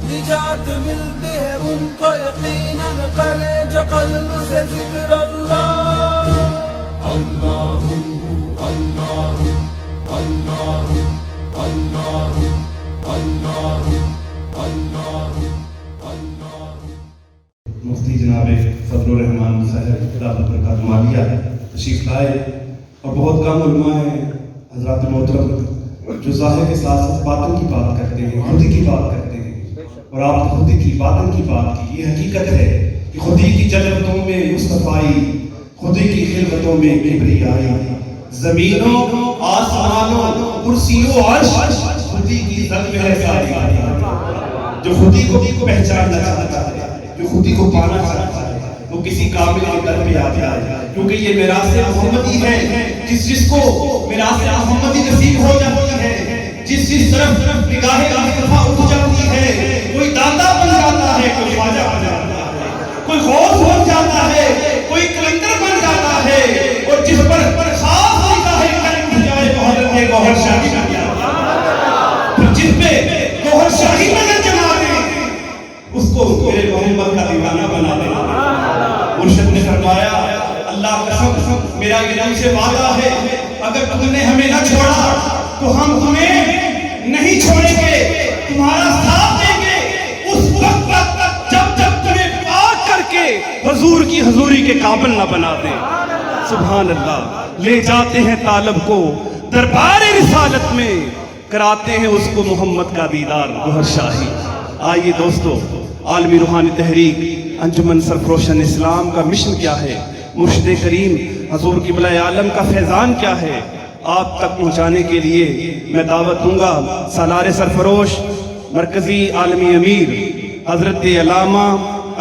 نجات ملتی ہے ان کو یقیناً، کرے جو قلب سے ذکر اللہ۔ اللہ اللہ اللہ اللہ اللہ اللہ اللہ۔ مفتی جناب فضل الرحمان صاحب دامت برکاتہ عالیہ تشریف لائے، اور بہت کم علماء ہیں حضرات محترم جو ظاہر کے ساتھ ساتھ باطن کی بات کرتے ہیں، خودی کی بات کرتے ہیں، اور آپ نے خودی کی باطن کی بات کی۔ یہ حقیقت ہے کہ خودی کی جلوتوں میں مصطفائی، خودی کی خلقتوں میں کبریائی، زمینوں آسمانوں کرسیوں عرش خودی کی ذات میں ہے ساری۔ جو خودی کو پہچاننا چاہتا ہے، جو خودی کو پانا چاہتا ہے، وہ کسی کامل کے در پہ آ جائے، کیونکہ یہ میراث محمدی ہے۔ جس کو میراث محمدی نصیب ہو جاتی ہے، جس طرف نگاہ مصطفیٰ اٹھ جاتی ہے، کوئی داتا بن جاتا ہے، کوئی خواجہ بن جاتا ہے، کوئی غوث بن جاتا ہے، کوئی کلندر بن جاتا ہے، اور جس پر خاص نگاہ کرم اٹھ جائے تو حضرت گوہر شاہی بن جاتا ہے۔ پھر جس پہ گوہر شاہی نظر جما دے اس کو میرے محمد کا دیوانہ بنا دے۔ مرشد نے فرمایا اللہ قسم میرا یہ تم سے وعدہ ہے، اگر تم نے ہمیں نہ چھوڑا تو ہم تمہیں نہیں چھوڑیں گے، تمہارا ساتھ دیں گے اس وقت تک جب تمہیں پاک کر کے حضور کی حضوری کے قابل نہ بنا دیں۔ سبحان اللہ۔ لے جاتے ہیں طالب کو دربار رسالت میں، کراتے ہیں اس کو محمد کا دیدار گوہر شاہی۔ آئیے دوستو، عالمی روحانی تحریک انجمن سرفروشان اسلام کا مشن کیا ہے، مرشد کریم حضور قبلہ عالم کا فیضان کیا ہے، آپ تک پہنچانے کے لیے میں دعوت دوں گا سالار سرفروش مرکزی عالمی امیر حضرت علامہ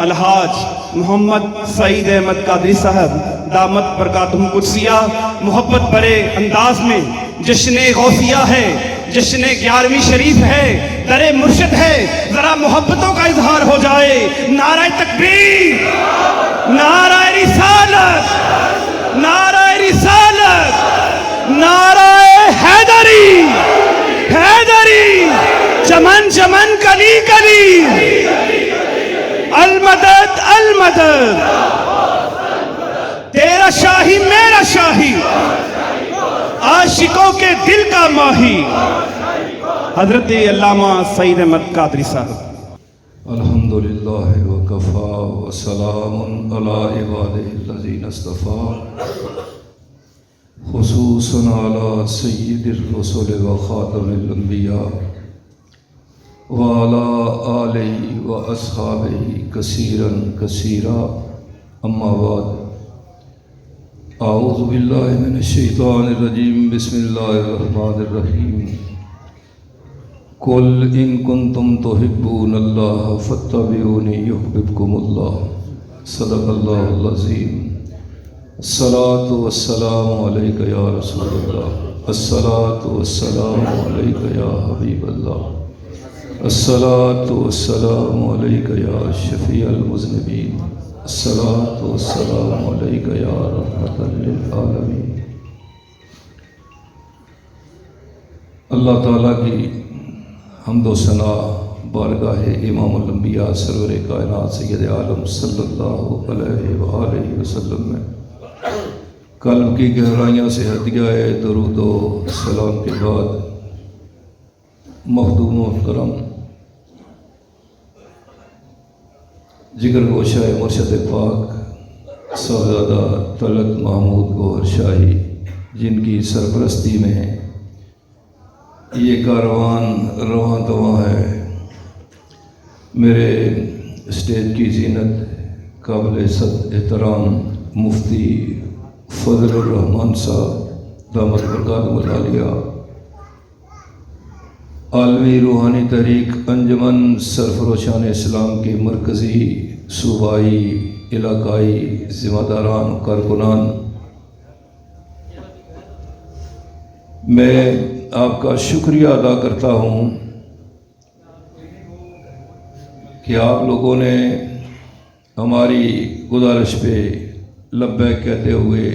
الحاج محمد سعید احمد قادری صاحب دامت برکاتہم قدسیہ محبت بھرے انداز میں جشن غوثیہ ہے، جشن 11ویں شریف ہے، در مرشد ہے، ذرا محبتوں کا اظہار ہو جائے۔ نعرہ تکبیر، نعرہ رسالت، نعرہ رسالت، نعرہ حیدری، حیدری، چمن چمن کلی کلی، المدد المدد، تیرا شاہی میرا شاہی، عاشقوں کے دل کا ماہی، حضرت علامہ سعید احمد قادری صاحب۔ الحمدللہ وکفا وسلام علی عبادہ الذین اصطفیٰ، خصوصاً علی سید الرسل وخاتم الانبیاء وعلی آلہ واصحابہ کثیرا کثیرا، اما بعد۔ اعوذ باللہ من الشیطان الرجیم، بسم اللہ الرحمن الرحیم۔ قل ان کنتم تحبون اللہ فاتبعونی یحببکم اللہ، صدق اللہ العظیم۔ الصلاۃ والسلام علیک یا رسول اللہ، الصلاۃ والسلام علیک یا حبیب اللہ، الصلاۃ والسلام علیک یا شفیع المذنبین، الصلاۃ والسلام علیک یا رحمۃ للعالمین۔ اللہ تعالیٰ کی حمد و ثنا بارگاہ امام الانبیاء سرور کائنات سید عالم صلی اللہ علیہ وآلہ وسلم میں قلب کی گہرائیوں سے ہدیہ درود و سلام کے بعد، مخدوم محترم جگر گوشہ مرشد پاک صاحبزادہ طلعت محمود گوہر شاہی، جن کی سرپرستی میں یہ کاروان رواں دواں ہے، میرے اسٹیج کی زینت قابل صد احترام مفتی فضل الرحمان صاحب دامت برکاتہم العالیہ، عالمی روحانی تحریک انجمن سرفروشان اسلام کے مرکزی صوبائی علاقائی ذمہ داران و کارکنان، میں آپ کا شکریہ ادا کرتا ہوں کہ آپ لوگوں نے ہماری گزارش پہ لبیک کہتے ہوئے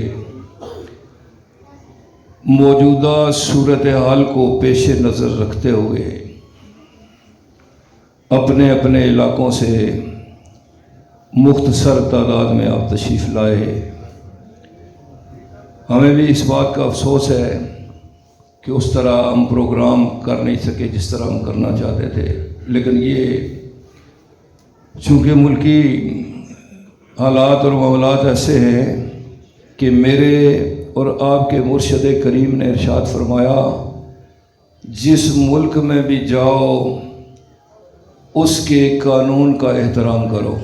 موجودہ صورتحال کو پیش نظر رکھتے ہوئے اپنے اپنے علاقوں سے مختصر تعداد میں آپ تشریف لائے۔ ہمیں بھی اس بات کا افسوس ہے کہ اس طرح ہم پروگرام کر نہیں سکے جس طرح ہم کرنا چاہتے تھے، لیکن یہ چونکہ ملکی حالات اور معاملات ایسے ہیں کہ میرے اور آپ کے مرشد کریم نے ارشاد فرمایا، جس ملک میں بھی جاؤ اس کے قانون کا احترام کرو،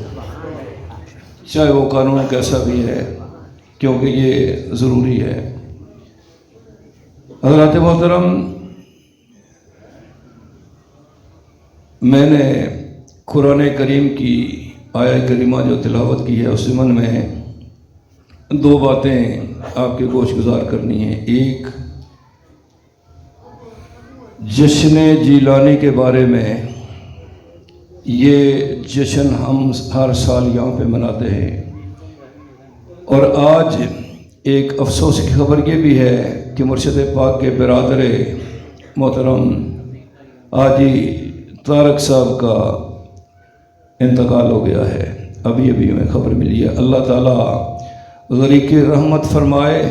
چاہے وہ قانون کیسا بھی ہے، کیونکہ یہ ضروری ہے۔ حضرات محترم، میں نے قرآن کریم کی آیہ کریمہ جو تلاوت کی ہے اس ضمن میں دو باتیں آپ کے گوش گزار کرنی ہیں۔ ایک جشن جیلانی کے بارے میں، یہ جشن ہم ہر سال یہاں پہ مناتے ہیں، اور آج ایک افسوس کی خبر یہ بھی ہے کہ مرشد پاک کے برادر محترم حاجی طارق صاحب کا انتقال ہو گیا ہے۔ ابھی ہمیں خبر ملی ہے۔ اللہ تعالیٰ غریق رحمت فرمائے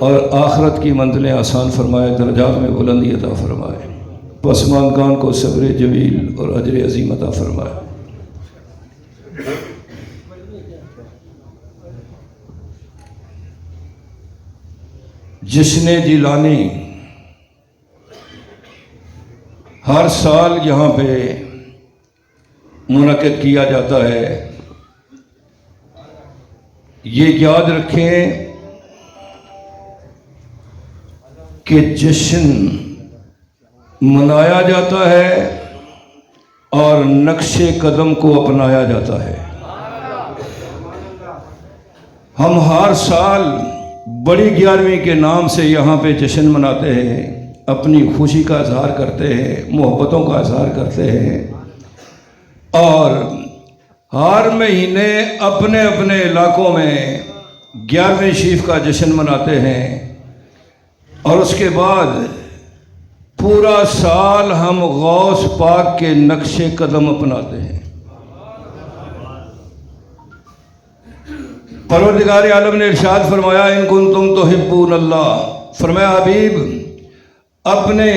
اور آخرت کی منزلیں آسان فرمائے، درجات میں بلندی عطا فرمائے، پسماندگان کو صبر جمیل اور اجر عظیم عطا فرمائے۔ جشن جیلانی ہر سال یہاں پہ منعقد کیا جاتا ہے۔ یہ یاد رکھیں کہ جشن منایا جاتا ہے اور نقش قدم کو اپنایا جاتا ہے۔ ہم ہر سال بڑی 11ویں کے نام سے یہاں پہ جشن مناتے ہیں، اپنی خوشی کا اظہار کرتے ہیں، محبتوں کا اظہار کرتے ہیں، اور ہر مہینے اپنے اپنے علاقوں میں 11ویں شریف کا جشن مناتے ہیں، اور اس کے بعد پورا سال ہم غوث پاک کے نقش قدم اپناتے ہیں۔ پروردگار عالم نے ارشاد فرمایا، ان کنتم تحبون اللہ، فرمایا حبیب اپنے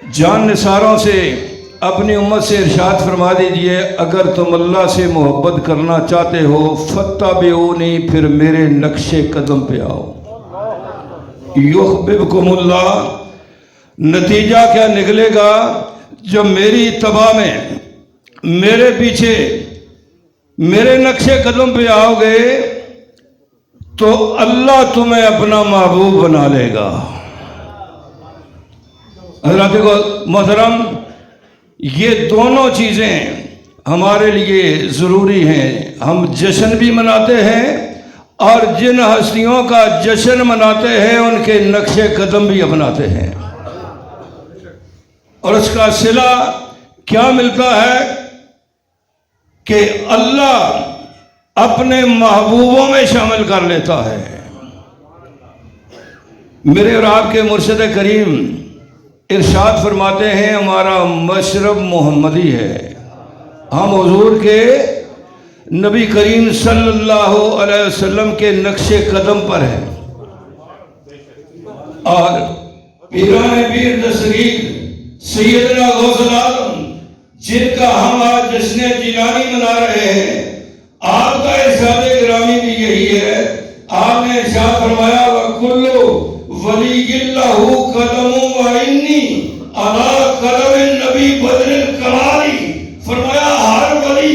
جان نثاروں سے، اپنی امت سے ارشاد فرما دیجئے، اگر تم اللہ سے محبت کرنا چاہتے ہو فاتبعونی، پھر میرے نقش قدم پہ آؤ، یحببکم اللہ۔ نتیجہ کیا نکلے گا؟ جب میری اتباع میں میرے پیچھے میرے نقش قدم پہ آؤ گے تو اللہ تمہیں اپنا محبوب بنا لے گا۔ حضرات محترم، یہ دونوں چیزیں ہمارے لیے ضروری ہیں۔ ہم جشن بھی مناتے ہیں اور جن ہستیوں کا جشن مناتے ہیں ان کے نقش قدم بھی اپناتے ہیں، اور اس کا صلہ کیا ملتا ہے کہ اللہ اپنے محبوبوں میں شامل کر لیتا ہے۔ میرے اور آپ کے مرشد کریم ارشاد فرماتے ہیں، ہمارا مشرب محمدی ہے، ہم حضور کے نبی کریم صلی اللہ علیہ وسلم کے نقش قدم پر ہیں، اور پیران پیر دستگیر سیدنا غوث العالم جن کا ہم آج جشن جیلانی منا رہے ہیں، آپ کا ارشاد گرامی بھی یہی ہے۔ آپ نے ارشاد فرمایا، وَكُلُّ وَلِيٍّ لَهُ قَدَمٌ وَإِنِّي عَلَىٰ قَدَمِ النَّبِي بَدْرِ الْكَمَالِ، فرمایا ہر ولی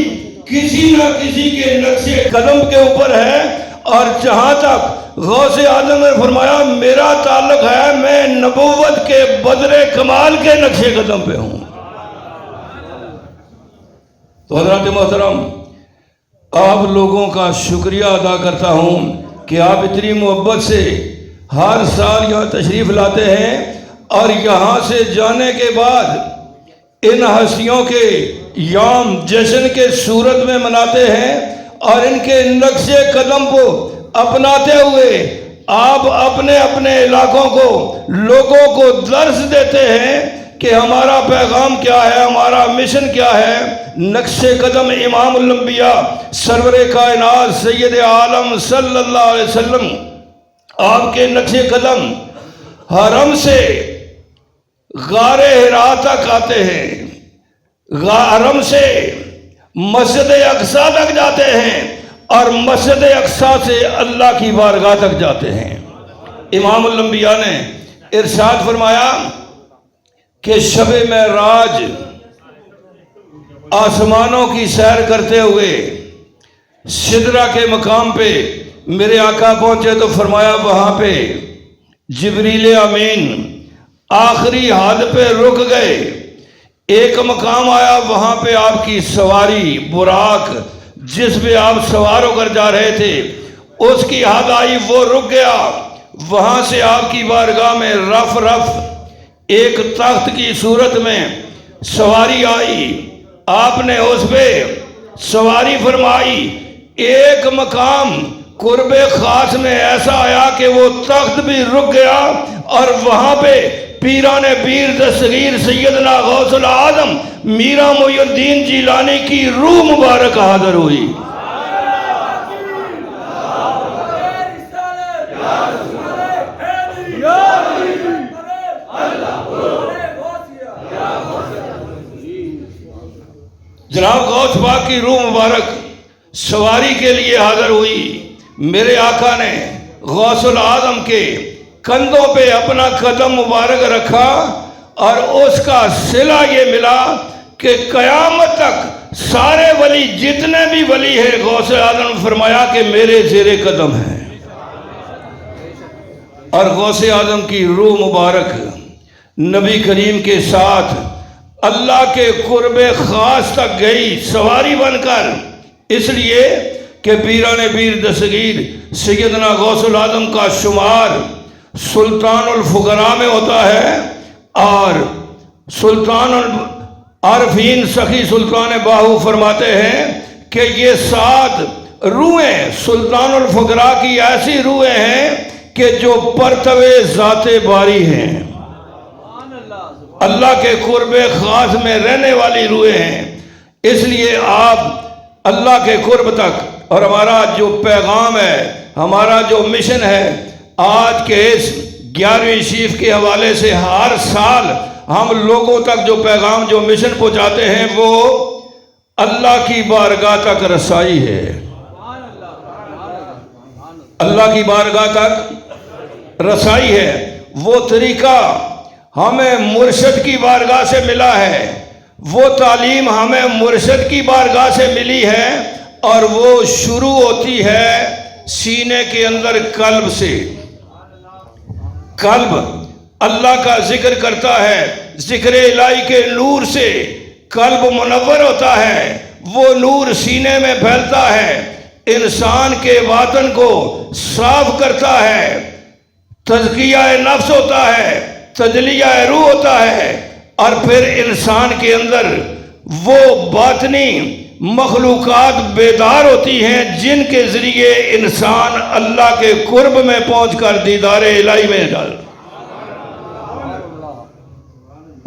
کسی نہ کسی کے نقش قدم کے اوپر ہے، اور جہاں تک غوث اعظم نے فرمایا میرا تعلق ہے، میں نبوت کے بدر کمال کے نقش قدم پہ ہوں۔ تو حضرات محترم، آپ لوگوں کا شکریہ ادا کرتا ہوں کہ آپ اتنی محبت سے ہر سال یہاں تشریف لاتے ہیں، اور یہاں سے جانے کے بعد ان ہستیوں کے یوم جشن کے صورت میں مناتے ہیں، اور ان کے نقش قدم کو اپناتے ہوئے آپ اپنے اپنے علاقوں کو لوگوں کو درس دیتے ہیں کہ ہمارا پیغام کیا ہے، ہمارا مشن کیا ہے، نقش قدم امام الانبیاء سرور کائنات سید عالم صلی اللہ علیہ وسلم، آپ کے نقش قدم حرم سے غار حرا تک آتے ہیں، حرم سے مسجد اقصی تک جاتے ہیں اور مسجد اقصی سے اللہ کی بارگاہ تک جاتے ہیں۔ امام الانبیاء نے ارشاد فرمایا کہ شب معراج آسمانوں کی سیر کرتے ہوئے سدرہ کے مقام پہ میرے آقا پہنچے تو فرمایا وہاں پہ جبریل امین آخری حد پہ رک گئے۔ ایک مقام آیا، وہاں پہ آپ کی سواری براق جس پہ آپ سوار ہو کر جا رہے تھے اس کی حد آئی، وہ رک گیا۔ وہاں سے آپ کی بارگاہ میں رف رف ایک تخت کی صورت میں سواری آئی، آپ نے اس پہ سواری فرمائی۔ ایک مقام قرب خاص میں ایسا آیا کہ وہ تخت بھی رک گیا اور وہاں پہ پیران پیر دستگیر سیدنا غوث العظم میرا محی الدین جیلانی کی روح مبارک حاضر ہوئی۔ جناب غوث پاک کی روح مبارک سواری کے لیے حاضر ہوئی۔ میرے آقا نے غوث العظم کے کندھوں پہ اپنا قدم مبارک رکھا اور اس کا صلہ یہ ملا کہ قیامت تک سارے ولی جتنے بھی ولی ہیں غوث اعظم فرمایا کہ میرے زیر قدم ہیں۔ اور غوث اعظم کی روح مبارک نبی کریم کے ساتھ اللہ کے قرب خاص تک گئی سواری بن کر، اس لیے کہ پیران پیر دستگیر سیدنا غوث العظم کا شمار سلطان الفقراء میں ہوتا ہے، اور سلطان العارفین سخی سلطان باہو فرماتے ہیں کہ یہ 7 روحیں سلطان الفقراء کی ایسی روحیں ہیں کہ جو پرتوے ذات باری ہیں، اللہ کے قرب خاص میں رہنے والی روحیں ہیں۔ اس لیے آپ اللہ کے قرب تک، اور ہمارا جو پیغام ہے، ہمارا جو مشن ہے، آج کے اس 11ویں شریف کے حوالے سے ہر سال ہم لوگوں تک جو پیغام جو مشن پہنچاتے ہیں وہ اللہ کی بارگاہ تک رسائی ہے۔ اللہ کی بارگاہ تک رسائی ہے۔ وہ طریقہ ہمیں مرشد کی بارگاہ سے ملا ہے، وہ تعلیم ہمیں مرشد کی بارگاہ سے ملی ہے، اور وہ شروع ہوتی ہے سینے کے اندر قلب سے۔ قلب اللہ کا ذکر کرتا ہے، ذکر الہی کے نور سے قلب منور ہوتا ہے، وہ نور سینے میں پھیلتا ہے، انسان کے باطن کو صاف کرتا ہے، تزکیہ نفس ہوتا ہے، تجلیہ روح ہوتا ہے، اور پھر انسان کے اندر وہ باطنی مخلوقات بیدار ہوتی ہیں جن کے ذریعے انسان اللہ کے قرب میں پہنچ کر دیدار الہی میں ڈال۔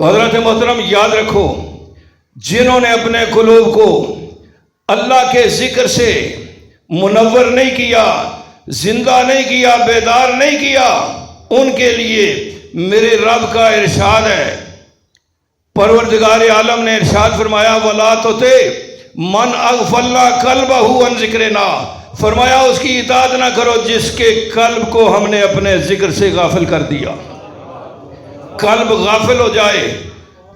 حضرت محترم یاد رکھو، جنہوں نے اپنے قلوب کو اللہ کے ذکر سے منور نہیں کیا، زندہ نہیں کیا، بیدار نہیں کیا، ان کے لیے میرے رب کا ارشاد ہے، پروردگار عالم نے ارشاد فرمایا وَلَا تُطِعْ مَنْ أَغْفَلْنَا قَلْبَهُ عَنْ ذِكْرِنَا، فرمایا اس کی اطاعت نہ کرو جس کے قلب کو ہم نے اپنے ذکر سے غافل کر دیا۔ قلب غافل ہو جائے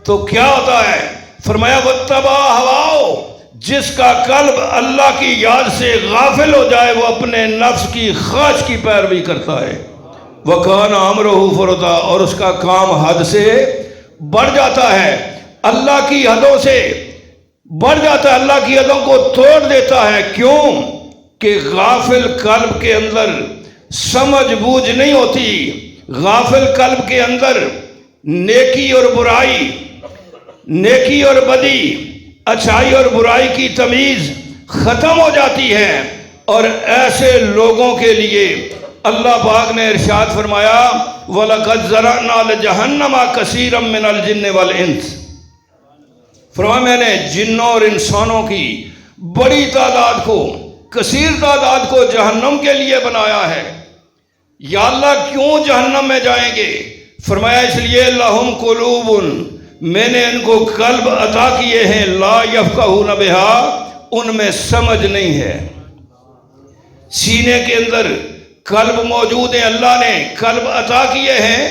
تو کیا ہوتا ہے؟ فرمایا وَاتَّبَعَ هَوَاهُ، جس کا قلب اللہ کی یاد سے غافل ہو جائے وہ اپنے نفس کی خواہش کی پیروی کرتا ہے، وَكَانَ أَمْرُهُ فُرُطًا، اور اس کا کام حد سے بڑھ جاتا ہے، اللہ کی حدوں سے بڑھ جاتا ہے، اللہ کی حدوں کو توڑ دیتا ہے۔ کیوں کہ غافل قلب کے اندر سمجھ بوجھ نہیں ہوتی، غافل قلب کے اندر نیکی اور برائی، نیکی اور بدی، اچھائی اور برائی کی تمیز ختم ہو جاتی ہے، اور ایسے لوگوں کے لیے اللہ پاک نے ارشاد فرمایا وَلَقَدْ ذَرَأْنَا لِجَهَنَّمَ كَثِيرًا مِّنَ الْجِنِّ وَالْإِنسِ، فرمایا میں نے جنوں اور انسانوں کی بڑی تعداد کو، کثیر تعداد کو جہنم کے لیے بنایا ہے۔ یا اللہ کیوں جہنم میں جائیں گے؟ فرمایا اس لیے لَهُمْ قُلُوبٌ، میں نے ان کو قلب عطا کیے ہیں، لا یفقہون بہا، ان میں سمجھ نہیں ہے۔ سینے کے اندر قلب موجود ہے، اللہ نے قلب عطا کیے ہیں،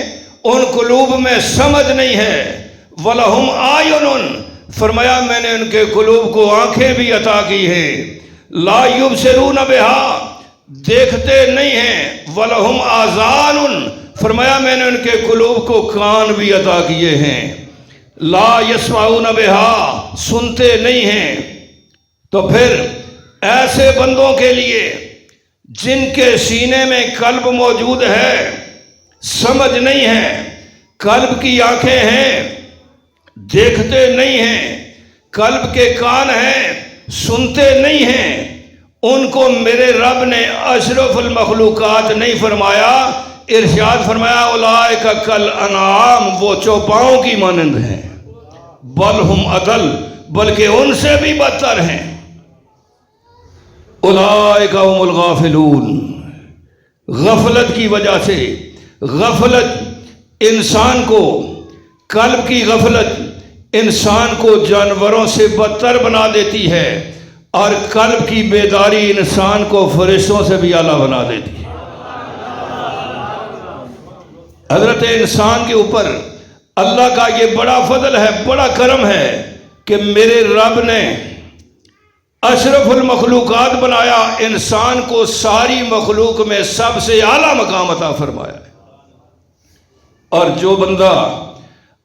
ان قلوب میں سمجھ نہیں ہے۔ وَلَهُمْ آیُنٌ، فرمایا میں نے ان کے قلوب کو آنکھیں بھی عطا کی ہیں، لا یبصرون بہا، دیکھتے نہیں ہیں۔ وَلَهُمْ آذَانٌ، فرمایا میں نے ان کے قلوب کو کان بھی عطا کیے ہیں، لا یسمعون بہا، سنتے نہیں ہیں۔ تو پھر ایسے بندوں کے لیے جن کے سینے میں قلب موجود ہے، سمجھ نہیں ہے، قلب کی آنکھیں ہیں، دیکھتے نہیں ہیں، قلب کے کان ہیں، سنتے نہیں ہیں، ان کو میرے رب نے اشرف المخلوقات نہیں فرمایا، ارشاد فرمایا اولئک کالانعام، وہ چوپاؤں کی مانند ہیں، بل ہم اضل، بلکہ ان سے بھی بدتر ہیں۔ اولئک هم الغافلون، غفلت کی وجہ سے، غفلت انسان کو، قلب کی غفلت انسان کو جانوروں سے بدتر بنا دیتی ہے، اور قلب کی بیداری انسان کو فرشتوں سے بھی اعلیٰ بنا دیتی ہے۔ حضرت انسان کے اوپر اللہ کا یہ بڑا فضل ہے، بڑا کرم ہے کہ میرے رب نے اشرف المخلوقات بنایا، انسان کو ساری مخلوق میں سب سے اعلیٰ مقام عطا فرمایا ہے۔ اور جو بندہ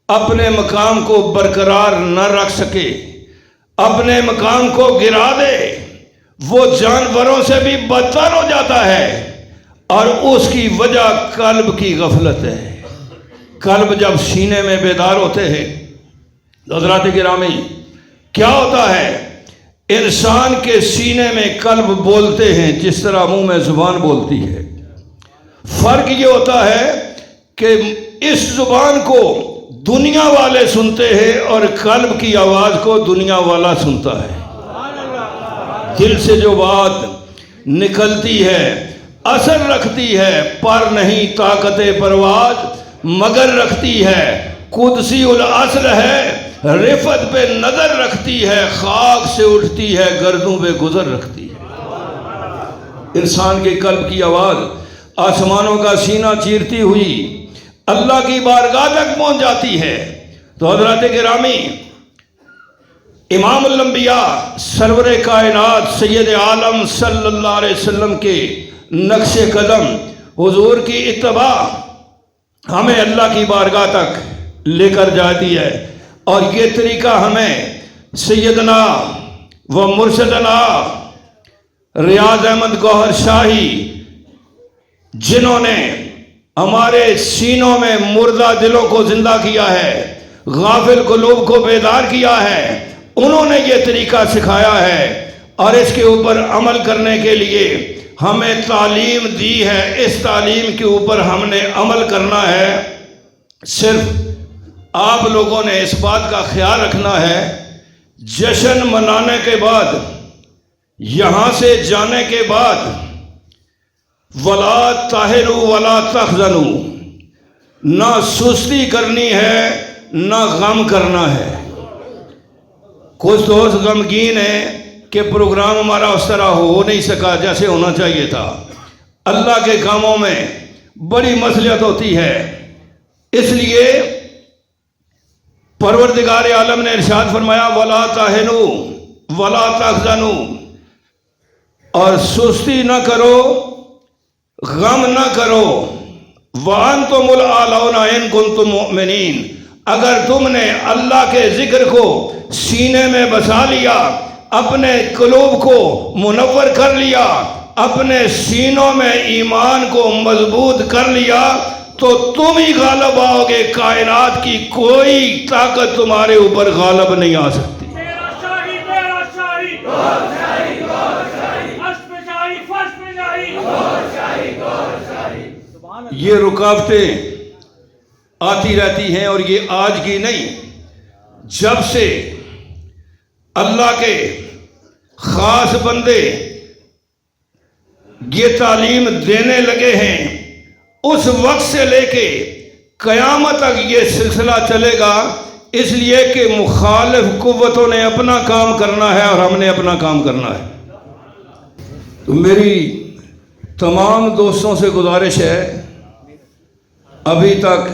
اپنے مقام کو برقرار نہ رکھ سکے، اپنے مقام کو گرا دے، وہ جانوروں سے بھی بدتر ہو جاتا ہے، اور اس کی وجہ قلب کی غفلت ہے۔ قلب جب سینے میں بیدار ہوتے ہیں، حضرات گرامی، کیا ہوتا ہے؟ انسان کے سینے میں قلب بولتے ہیں جس طرح منہ میں زبان بولتی ہے۔ فرق یہ ہوتا ہے کہ اس زبان کو دنیا والے سنتے ہیں اور قلب کی آواز کو دنیا والا سنتا ہے۔ دل سے جو بات نکلتی ہے اثر رکھتی ہے، پر نہیں طاقت پرواز مگر رکھتی ہے، قدسی الاصل ہے، رفت پہ نظر رکھتی ہے، خاک سے اٹھتی ہے، گردوں پہ گزر رکھتی ہے۔ انسان کے قلب کی آواز آسمانوں کا سینہ چیرتی ہوئی اللہ کی بارگاہ تک پہنچ جاتی ہے۔ تو حضرات گرامی، امام الانبیاء سرور کائنات سید عالم صلی اللہ علیہ وسلم کے نقش قدم، حضور کی اتباع ہمیں اللہ کی بارگاہ تک لے کر جاتی ہے، اور یہ طریقہ ہمیں سیدنا و مرشدنا ریاض احمد گوہر شاہی، جنہوں نے ہمارے سینوں میں مردہ دلوں کو زندہ کیا ہے، غافل قلوب کو بیدار کیا ہے، انہوں نے یہ طریقہ سکھایا ہے، اور اس کے اوپر عمل کرنے کے لیے ہمیں تعلیم دی ہے۔ اس تعلیم کے اوپر ہم نے عمل کرنا ہے۔ صرف آپ لوگوں نے اس بات کا خیال رکھنا ہے، جشن منانے کے بعد، یہاں سے جانے کے بعد، وَلَا تَهِنُوا وَلَا تَحْزَنُوا، نہ سستی کرنی ہے نہ غم کرنا ہے۔ کچھ دوست غمگین ہیں کہ پروگرام ہمارا اس طرح ہو نہیں سکا جیسے ہونا چاہیے تھا۔ اللہ کے کاموں میں بڑی مصلحت ہوتی ہے، اس لیے پروردگار عالم نے ارشاد فرمایا وَلَا تَهِنُوا وَلَا تَحْزَنُوا، اور سستی نہ کرو، غم نہ کرو، وَأَنْتُمُ الْأَعْلَوْنَ إِن كُنتُم مُؤْمِنِينَ، اگر تم نے اللہ کے ذکر کو سینے میں بسا لیا، اپنے قلوب کو منور کر لیا، اپنے سینوں میں ایمان کو مضبوط کر لیا، تو تم ہی غالب آؤ گے، کائنات کی کوئی طاقت تمہارے اوپر غالب نہیں آ سکتی۔ میرا شاہی، میرا شاہی، گور شاہی، گور شاہی، عرش پہ شاہی، فرش پہ شاہی، گور شاہی، گور شاہی۔ یہ رکاوٹیں آتی رہتی ہیں، اور یہ آج کی نہیں، جب سے اللہ کے خاص بندے یہ تعلیم دینے لگے ہیں، اس وقت سے لے کے قیامت تک یہ سلسلہ چلے گا، اس لیے کہ مخالف قوتوں نے اپنا کام کرنا ہے اور ہم نے اپنا کام کرنا ہے۔ تو میری تمام دوستوں سے گزارش ہے، ابھی تک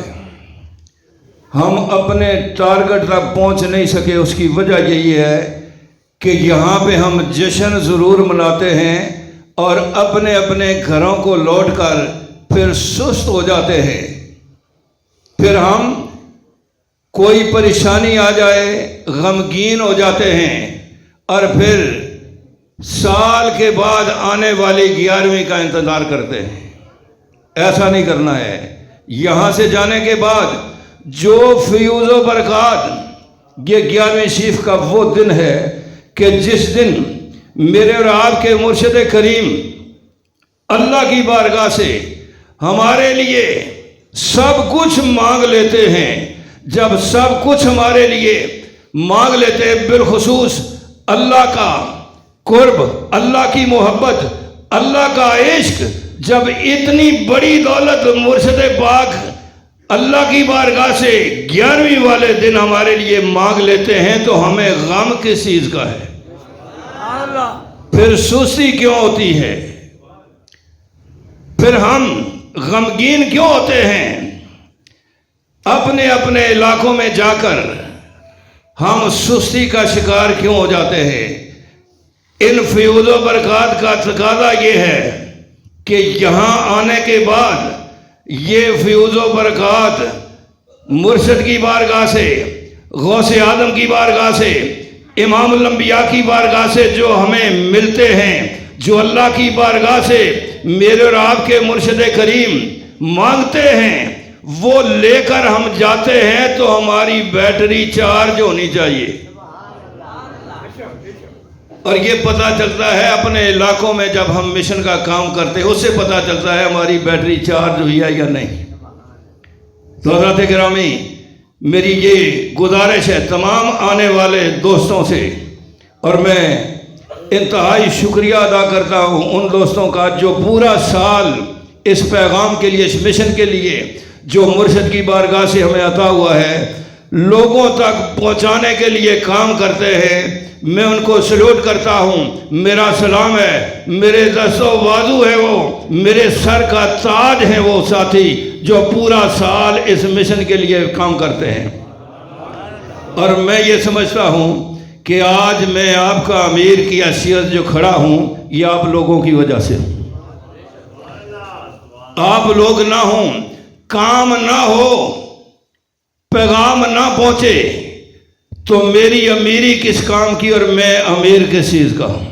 ہم اپنے ٹارگٹ تک پہنچ نہیں سکے، اس کی وجہ یہی ہے کہ یہاں پہ ہم جشن ضرور مناتے ہیں اور اپنے اپنے گھروں کو لوٹ کر پھر سست ہو جاتے ہیں، پھر ہم کوئی پریشانی آ جائے غمگین ہو جاتے ہیں، اور پھر سال کے بعد آنے والی 11ویں کا انتظار کرتے ہیں۔ ایسا نہیں کرنا ہے۔ یہاں سے جانے کے بعد جو فیوز و برکات، یہ 11ویں شریف کا وہ دن ہے کہ جس دن میرے اور آپ کے مرشد کریم اللہ کی بارگاہ سے ہمارے لیے سب کچھ مانگ لیتے ہیں۔ جب سب کچھ ہمارے لیے مانگ لیتے ہیں، بالخصوص اللہ کا قرب، اللہ کی محبت، اللہ کا عشق، جب اتنی بڑی دولت مرشد پاک اللہ کی بارگاہ سے 11ویں والے دن ہمارے لیے مانگ لیتے ہیں، تو ہمیں غم کس چیز کا ہے؟ پھر سستی کیوں ہوتی ہے؟ پھر ہم غمگین کیوں ہوتے ہیں؟ اپنے اپنے علاقوں میں جا کر ہم سستی کا شکار کیوں ہو جاتے ہیں؟ ان فیوز و برکات کا تقاضا یہ ہے کہ یہاں آنے کے بعد یہ فیوز و برکات مرشد کی بارگاہ سے، غوث اعظم کی بارگاہ سے، امام الانبیاء کی بارگاہ سے جو ہمیں ملتے ہیں، جو اللہ کی بارگاہ سے میرے اور آپ کے مرشد کریم مانگتے ہیں، وہ لے کر ہم جاتے ہیں، تو ہماری بیٹری چارج ہونی چاہیے۔ اور یہ پتہ چلتا ہے اپنے علاقوں میں جب ہم مشن کا کام کرتے ہیں، اس سے پتہ چلتا ہے ہماری بیٹری چارج ہوئی ہے یا نہیں۔ تو حضرات گرامی، میری یہ گزارش ہے تمام آنے والے دوستوں سے، اور میں انتہائی شکریہ ادا کرتا ہوں ان دوستوں کا جو پورا سال اس پیغام کے لیے، اس مشن کے لیے جو مرشد کی بارگاہ سے ہمیں عطا ہوا ہے، لوگوں تک پہنچانے کے لیے کام کرتے ہیں۔ میں ان کو سلوٹ کرتا ہوں، میرا سلام ہے، میرے دست و بازو ہے، وہ میرے سر کا تاج ہے وہ ساتھی جو پورا سال اس مشن کے لیے کام کرتے ہیں۔ اور میں یہ سمجھتا ہوں کہ آج میں آپ کا امیر کی حیثیت جو کھڑا ہوں، یہ آپ لوگوں کی وجہ سے۔ آپ لوگ نہ ہوں، کام نہ ہو، پیغام نہ پہنچے، تو میری امیری کس کام کی اور میں امیر کس چیز کا ہوں؟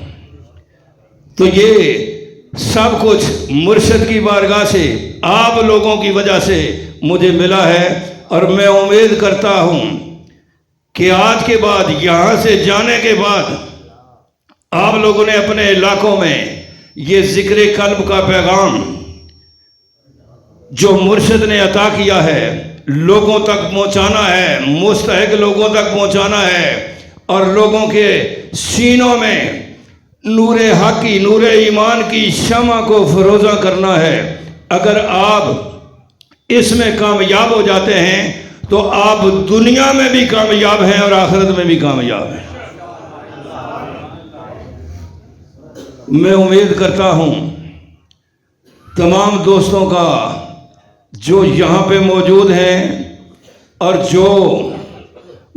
تو یہ سب کچھ مرشد کی بارگاہ سے آپ لوگوں کی وجہ سے مجھے ملا ہے، اور میں امید کرتا ہوں کہ آج کے بعد، یہاں سے جانے کے بعد، آپ لوگوں نے اپنے علاقوں میں یہ ذکر قلب کا پیغام جو مرشد نے عطا کیا ہے لوگوں تک پہنچانا ہے، مستحق لوگوں تک پہنچانا ہے، اور لوگوں کے سینوں میں نور حق کی، نور ایمان کی شمع کو فروزہ کرنا ہے۔ اگر آپ اس میں کامیاب ہو جاتے ہیں تو آپ دنیا میں بھی کامیاب ہیں اور آخرت میں بھی کامیاب ہیں۔ میں امید کرتا ہوں تمام دوستوں کا جو یہاں پہ موجود ہیں اور جو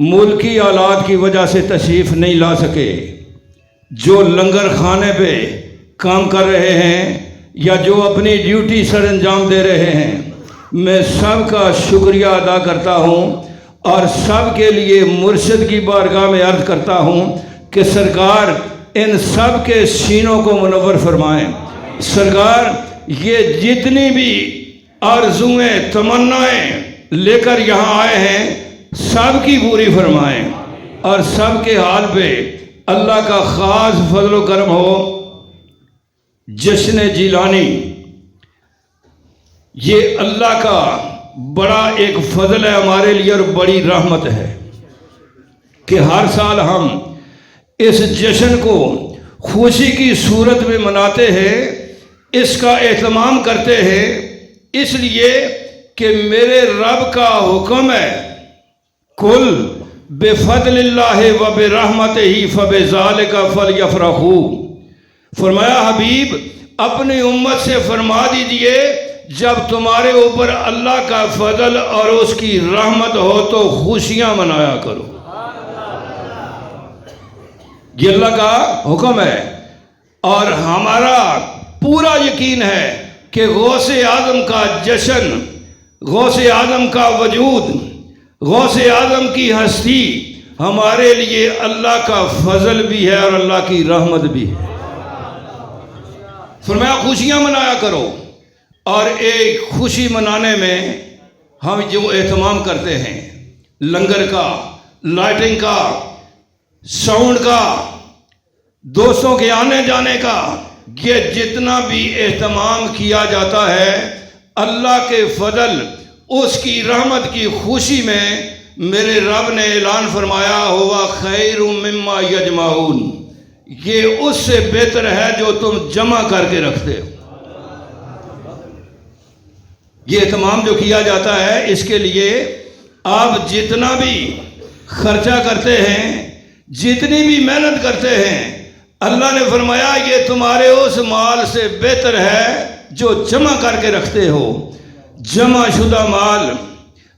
ملکی حالات کی وجہ سے تشریف نہیں لا سکے، جو لنگر خانے پہ کام کر رہے ہیں یا جو اپنی ڈیوٹی سر انجام دے رہے ہیں، میں سب کا شکریہ ادا کرتا ہوں، اور سب کے لیے مرشد کی بارگاہ میں عرض کرتا ہوں کہ سرکار ان سب کے سینوں کو منور فرمائیں۔ سرکار یہ جتنی بھی آرزویں، تمنائیں لے کر یہاں آئے ہیں، سب کی پوری فرمائیں، اور سب کے حال پہ اللہ کا خاص فضل و کرم ہو۔ جشن جیلانی یہ اللہ کا بڑا ایک فضل ہے ہمارے لیے اور بڑی رحمت ہے کہ ہر سال ہم اس جشن کو خوشی کی صورت میں مناتے ہیں، اس کا اہتمام کرتے ہیں، اس لیے کہ میرے رب کا حکم ہے کل بفضل اللہ و برحمتہ فبذالک فلیفرحوا۔ فرمایا حبیب اپنی امت سے فرما دیجئے جب تمہارے اوپر اللہ کا فضل اور اس کی رحمت ہو تو خوشیاں منایا کرو۔ یہ اللہ کا حکم ہے اور ہمارا پورا یقین ہے کہ غوث اعظم کا جشن، غوث اعظم کا وجود، غوث اعظم کی ہستی ہمارے لیے اللہ کا فضل بھی ہے اور اللہ کی رحمت بھی ہے۔ فرمایا خوشیاں منایا کرو، اور ایک خوشی منانے میں ہم جو اہتمام کرتے ہیں لنگر کا، لائٹنگ کا، ساؤنڈ کا، دوستوں کے آنے جانے کا، یہ جتنا بھی اہتمام کیا جاتا ہے اللہ کے فضل، اس کی رحمت کی خوشی میں میرے رب نے اعلان فرمایا ہوا خیر مما یجمعون، یہ اس سے بہتر ہے جو تم جمع کر کے رکھتے ہو۔ یہ اہتمام جو کیا جاتا ہے اس کے لیے آپ جتنا بھی خرچہ کرتے ہیں، جتنی بھی محنت کرتے ہیں، اللہ نے فرمایا یہ تمہارے اس مال سے بہتر ہے جو جمع کر کے رکھتے ہو۔ جمع شدہ مال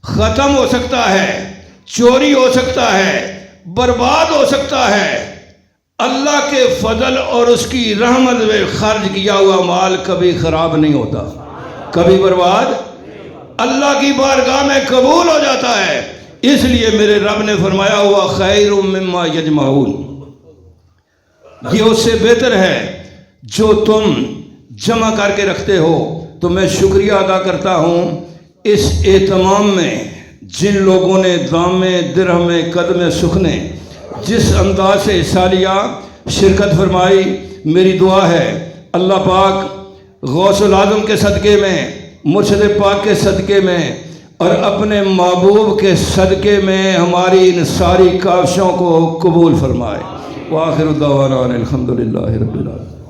ختم ہو سکتا ہے، چوری ہو سکتا ہے، برباد ہو سکتا ہے، اللہ کے فضل اور اس کی رحمت میں خرچ کیا ہوا مال کبھی خراب نہیں ہوتا، کبھی برباد، اللہ کی بارگاہ میں قبول ہو جاتا ہے۔ اس لیے میرے رب نے فرمایا ہوا خیر مما یجمعون، یہ اس سے بہتر ہے جو تم جمع کر کے رکھتے ہو۔ تو میں شکریہ ادا کرتا ہوں اس اہتمام میں جن لوگوں نے دامے درہمے قدمے سکھنے جس انداز سے حصہ لیا، شرکت فرمائی۔ میری دعا ہے اللہ پاک غوث الاعظم کے صدقے میں، مرشد پاک کے صدقے میں اور اپنے محبوب کے صدقے میں ہماری ان ساری کاوشوں کو قبول فرمائے۔ وآخر دعوانا الحمدللہ رب العالمین۔